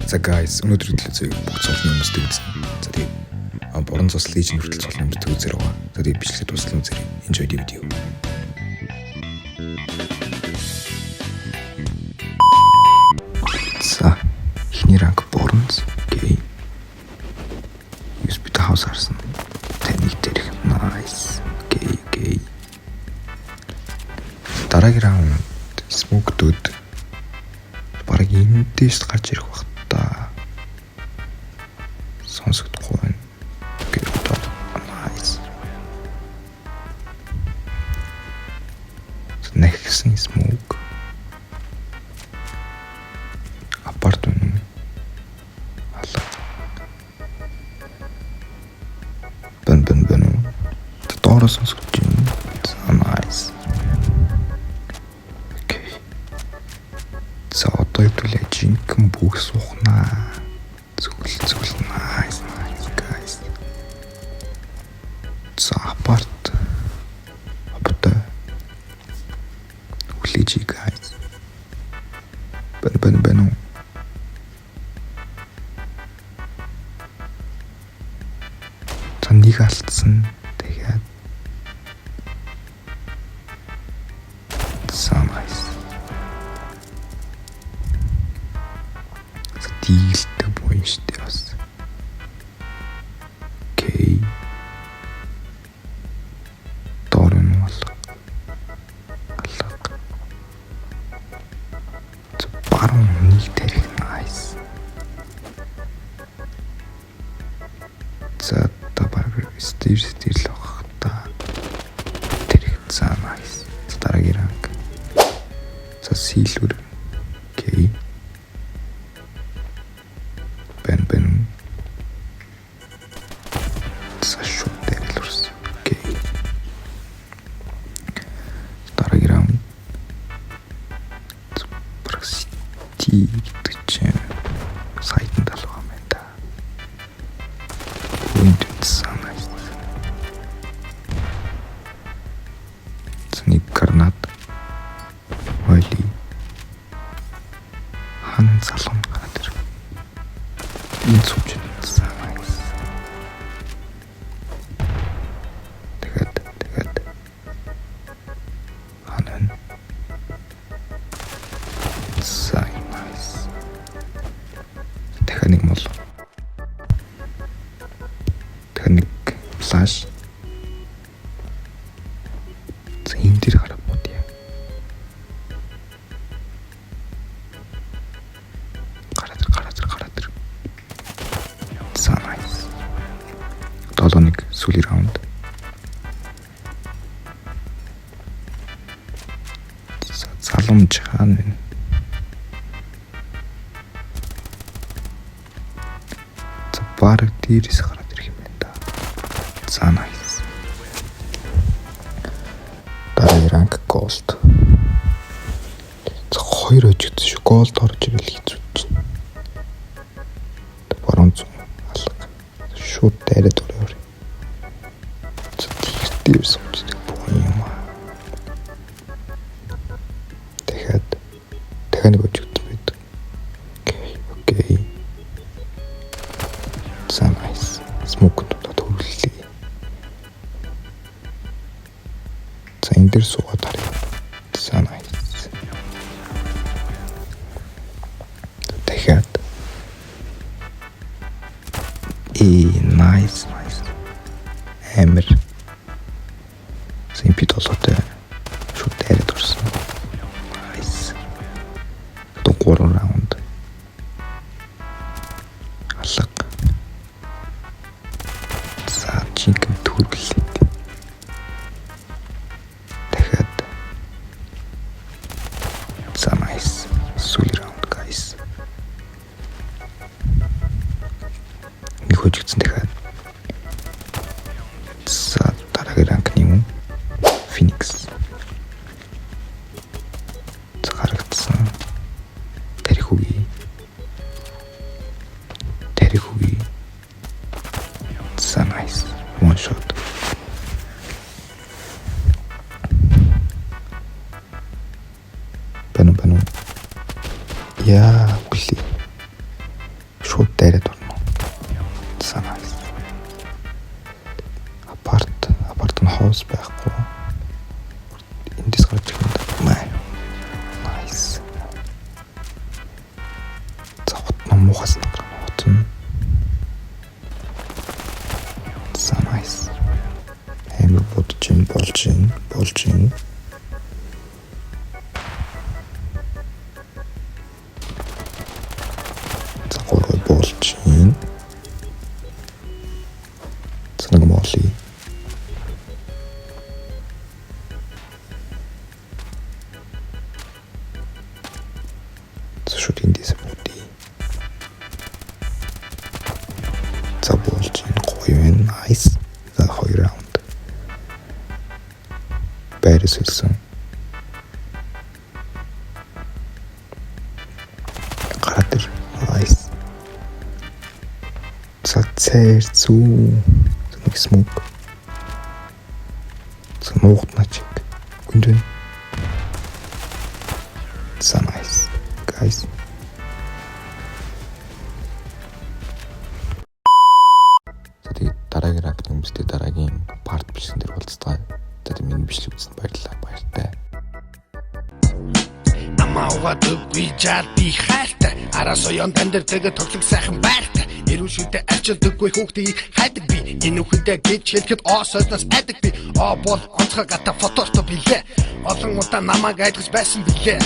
За guys, өнөөдөр хэлээ бүх цолны хүмүүстэй үзсэн. За тэгээд борон цус лижен хүртэл цолны хүмүүстэй үзэр байгаа. За тэгээд бичлэг дуслан үзэр. Enjoy the video. За эхний ранг боронц. Окей. USB house харсан. Тэнийг дээрх. Nice. Окей. Дараагийн раунд smoke dude. Бараг эндээс гарч ирэх баг та. Сонсогдохгүй байна. Окей. Nice. Next smoke. Апартмент. Алла. Бэн. Доороос сонсогдож байна. Nice. Окей. За одоо хэвлээ жинхэнэ бүх суухнаа. Зүгэл. Nice guys. За апарт. Үлээжи guys. Бэн. За нэг алдсан. Тэгээд nice. За дийлдэг буй штэ бас. Окей. Дорн алга. За баруун нэг тарих nice. За табар стир л баг та. Тарих за nice. За дараагийн ранг. За силвер. Окей. Бэн. За шууд дээлэрс. Окей. Дараагийн раунд. Прости гэж сайтанд алгаа юм да. Windows nice. Цэник гранат. Вали. Хан салон гараад ир. Энэ сууж байна. Тэгээд ханан. Nice. Техник мол. Техник флаш. За энэ дэр гарах бодъё. Гараад ир. За nice. 7-1 сүүлийн раунд. За залуумж хаана вэ? За бараг дээрээс гараад ирэх юм байна да. За nice. Дараагийн ранг gold. За хоёр өжигдсөн шүү. Gold орж ирэл хэцүү чинь. Баруун зүүн алга. Шууд дайраад өрөөр. За дээр суудаг буй юм аа. Тэгээд нэг өжигдсөн байдаг. Окей. За nice. Smoke төрүүлээ. За энэ дээр суугаад харъя. За nice. Тэгээд nice. Амир. Симпит олоотой. Шууд дайраад орсон. Nice. 3 раунд. Алга. За жинхэнэ төрүүлээ. Тэгээд за nice. Сүүлийн раунд guys. Нэг хөжигдсэн дахиад. За дараагийн ранг юм. Phoenix. За харагдсан. Тарих үгүй. За nice. One shot. Бэн. Яа, үгүй. шууд дайраад орно. Санаас. Апарт нь хоус байхгүй. Эндээс гарч ирэх юм байна. Nice. Цогт муухас нутна. Санаас. Хэмээн болж ин. Загвар болж ин. Цанаг моли. Шууд эндээс бути. Болж ин гоё вэ? Nice. За 2 раунд. Байрс үлсэн. Гараад ир. Nice. Цацэр зүү. Нэг смок. Смокт начиг. Гүндэн. So nice. Guys. Тэгээд дараагийн ранг нэмстэй дараагийн парт билсэн дээр уулзтаа. Тэгээд миний бичлэг үзсэнд баярлалаа. Баяртай. Намаагаад үгүй жаад би хайртай. Араас оён тандэр тэгээ тоглох сайхан байртай. Эрүүл шүдэ арчилдаггүй хүүхдийг хайдаг би. Энэ үхэндээ гэж хэлэхэд оосоос айдаг би. Бол онцгой гата фоторто билээ. Олон удаа намайг айдгаж байсан билээ.